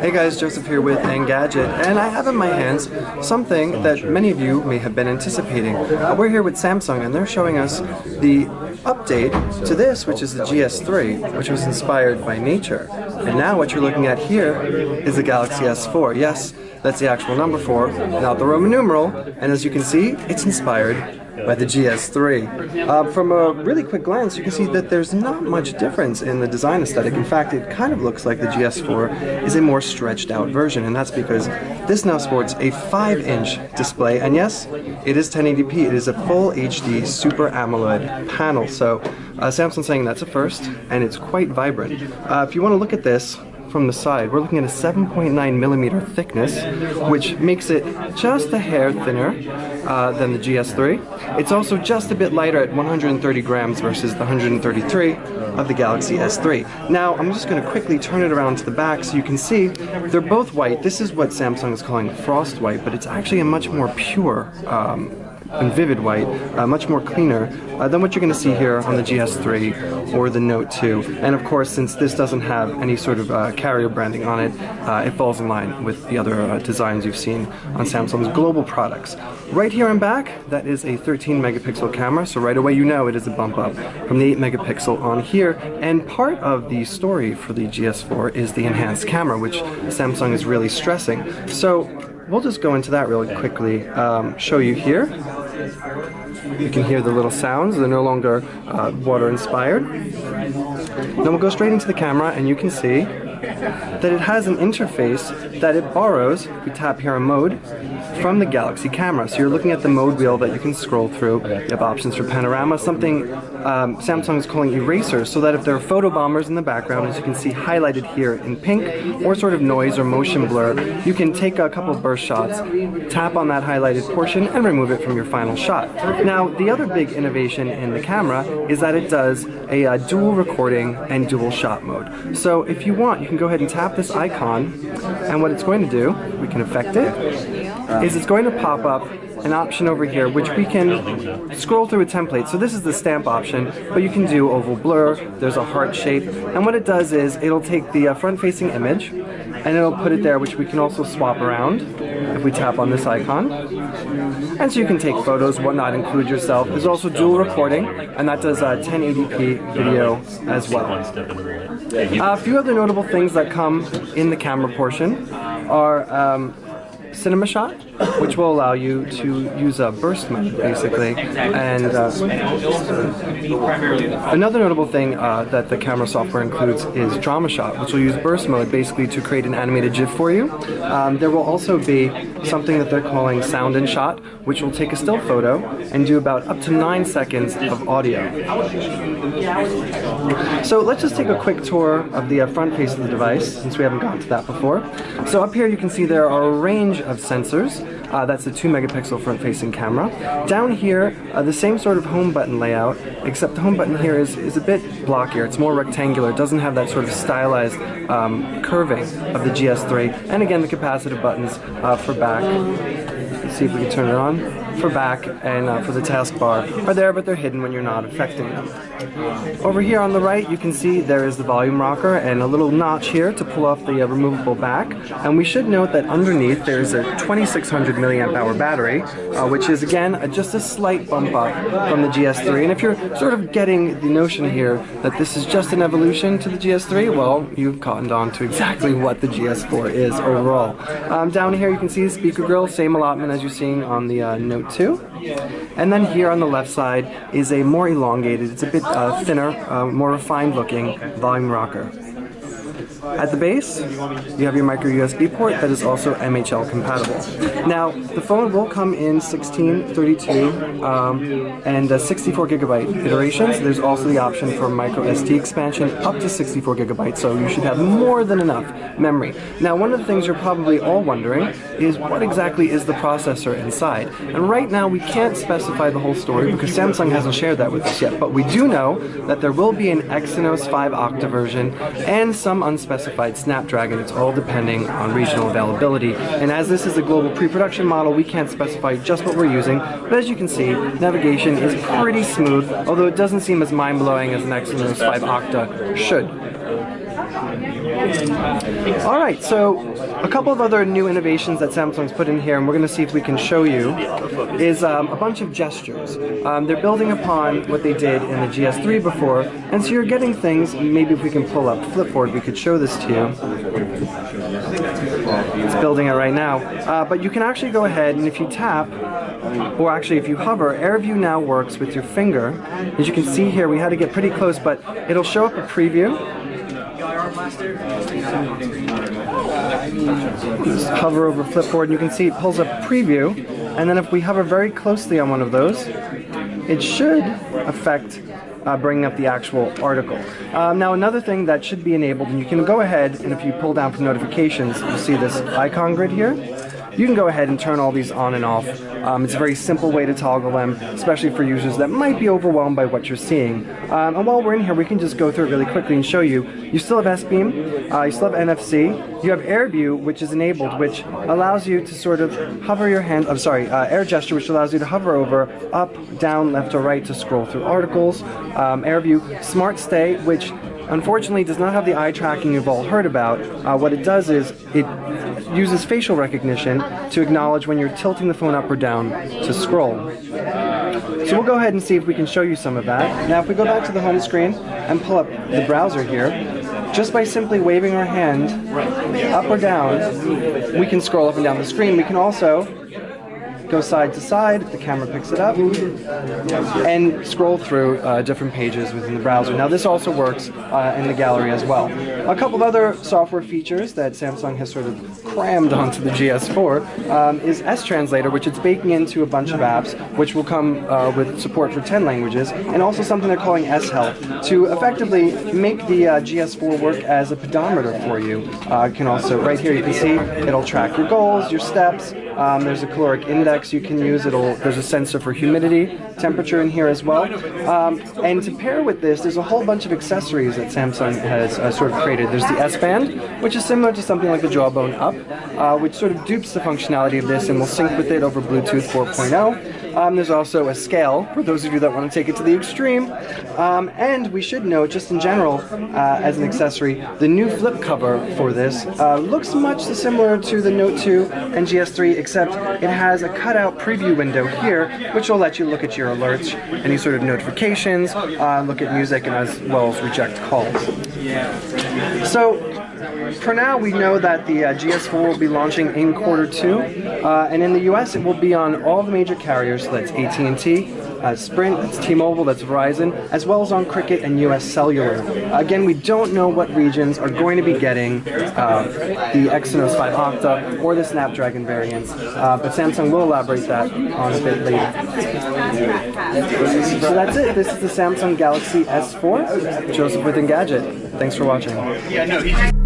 Hey guys, Joseph here with Engadget, and I have in my hands something that many of you may have been anticipating. We're here with Samsung, and they're showing us the update to this, which is the GS3, which was inspired by nature. And now what you're looking at here is the Galaxy S4. Yes, that's the actual number 4, not the Roman numeral, and as you can see, it's inspired by the GS3. From a really quick glance, you can see that there's not much difference in the design aesthetic. In fact, it kind of looks like the GS4 is a more stretched out version, and that's because this now sports a 5-inch display, and yes, it is 1080p. It is a full HD Super AMOLED panel, so Samsung's saying that's a first, and it's quite vibrant. If you want to look at this from the side, we're looking at a 7.9mm thickness, which makes it just a hair thinner than the GS3. It's also just a bit lighter at 130 grams versus the 133 of the Galaxy S3. Now, I'm just going to quickly turn it around to the back so you can see they're both white. This is what Samsung is calling frost white, but it's actually a much more pure and vivid white, much more cleaner than what you're going to see here on the GS3 or the Note 2. And of course, since this doesn't have any sort of carrier branding on it, it falls in line with the other designs you've seen on Samsung's global products. Right here on back, that is a 13 megapixel camera, so right away you know it is a bump up from the 8 megapixel on here. And part of the story for the GS4 is the enhanced camera, which Samsung is really stressing. So we'll just go into that really quickly, show you here. You can hear the little sounds, they're no longer water inspired. Then we'll go straight into the camera and you can see that it has an interface that it borrows, if we tap here on mode, from the Galaxy camera. So you're looking at the mode wheel that you can scroll through. You have options for panorama, something Samsung is calling erasers, so that if there are photo bombers in the background, as you can see highlighted here in pink, or sort of noise or motion blur, you can take a couple burst shots, tap on that highlighted portion, and remove it from your final shot. Now, the other big innovation in the camera is that it does a dual recording and dual shot mode. So if you want, you can go ahead and tap this icon, and what it's going to do, we can affect it, is it's going to pop up an option over here which we can scroll through a template. So this is the stamp option, but you can do oval blur, there's a heart shape, and what it does is it'll take the front-facing image and it'll put it there, which we can also swap around if we tap on this icon. And so you can take photos, whatnot, include yourself. There's also dual recording, and that does 1080p video as well. A few other notable things that come in the camera portion are cinema shot, which will allow you to use a burst mode, basically. And another notable thing that the camera software includes is drama shot, which will use burst mode basically to create an animated GIF for you. There will also be something that they're calling sound and shot, which will take a still photo and do about up to 9 seconds of audio. So let's just take a quick tour of the front face of the device, since we haven't gotten to that before. So up here you can see there are a range of sensors. That's a 2 megapixel front-facing camera. Down here, the same sort of home button layout, except the home button here is a bit blockier. It's more rectangular. It doesn't have that sort of stylized curving of the GS3. And again, the capacitive buttons for back. Let's see if we can turn it on. For back and for the taskbar are there, but they're hidden when you're not affecting them. Over here on the right, you can see there is the volume rocker and a little notch here to pull off the removable back. And we should note that underneath there's a 2600 milliamp hour battery, which is again just a slight bump up from the GS3. And if you're sort of getting the notion here that this is just an evolution to the GS3, well, you've cottoned on to exactly what the GS4 is overall. Down here you can see the speaker grill, same allotment as you're seeing on the Note 2. And then here on the left side is a more elongated, it's a bit thinner, more refined looking volume rocker. At the base, you have your micro USB port that is also MHL compatible. Now, the phone will come in 16, 32, and 64 gigabyte iterations. There's also the option for micro SD expansion up to 64 gigabytes, so you should have more than enough memory. Now, one of the things you're probably all wondering is what exactly is the processor inside? And right now, we can't specify the whole story because Samsung hasn't shared that with us yet, but we do know that there will be an Exynos 5 Octa version and some unspecified Snapdragon. It's all depending on regional availability. And as this is a global pre-production model, we can't specify just what we're using. But as you can see, navigation is pretty smooth, although it doesn't seem as mind-blowing as an Exynos 5 Octa should. Alright, so a couple of other new innovations that Samsung's put in here, and we're going to see if we can show you, is a bunch of gestures. They're building upon what they did in the GS3 before, and so you're getting things. Maybe if we can pull up Flipboard, we could show this to you. It's building it right now. But you can actually go ahead, and if you tap, or actually if you hover, AirView now works with your finger. As you can see here, we had to get pretty close, but it'll show up a preview. Just hover over Flipboard and you can see it pulls up a preview, and then if we hover very closely on one of those, it should affect bringing up the actual article. Now another thing that should be enabled, and you can go ahead and if you pull down from notifications, you'll see this icon grid here. You can go ahead and turn all these on and off. It's a very simple way to toggle them, especially for users that might be overwhelmed by what you're seeing. And while we're in here, we can just go through it really quickly and show you. You still have S-Beam, you still have NFC, you have AirView, which is enabled, which allows you to sort of hover your hand, Air Gesture, which allows you to hover over, up, down, left, or right to scroll through articles. AirView, Smart Stay, which unfortunately does not have the eye tracking you've all heard about. What it does is it uses facial recognition to acknowledge when you're tilting the phone up or down to scroll. So we'll go ahead and see if we can show you some of that. Now if we go back to the home screen and pull up the browser here, just by simply waving our hand up or down, we can scroll up and down the screen. We can also go side to side if the camera picks it up, and scroll through different pages within the browser. Now this also works in the gallery as well. A couple of other software features that Samsung has sort of crammed onto the GS4 is S-Translator, which it's baking into a bunch of apps, which will come with support for 10 languages, and also something they're calling S-Help to effectively make the GS4 work as a pedometer for you. It can also, right here you can see, it'll track your goals, your steps. There's a caloric index you can use. There's a sensor for humidity, temperature in here as well. And to pair with this, there's a whole bunch of accessories that Samsung has sort of created. There's the S-Band, which is similar to something like the Jawbone Up, which sort of dupes the functionality of this and will sync with it over Bluetooth 4.0. There's also a scale, for those of you that want to take it to the extreme. And we should note, just in general, as an accessory, the new flip cover for this looks much similar to the Note 2 and GS3, except it has a cutout preview window here, which will let you look at your alerts, any sort of notifications, look at music, and as well as reject calls. So, for now, we know that the GS4 will be launching in Q2, and in the US it will be on all the major carriers, so that's AT&T, Sprint, that's T-Mobile, that's Verizon, as well as on Cricket and US Cellular. Again, we don't know what regions are going to be getting the Exynos 5 Octa or the Snapdragon variants, but Samsung will elaborate that on a bit later. So that's it. This is the Samsung Galaxy S4. Joseph with Engadget. Thanks for watching.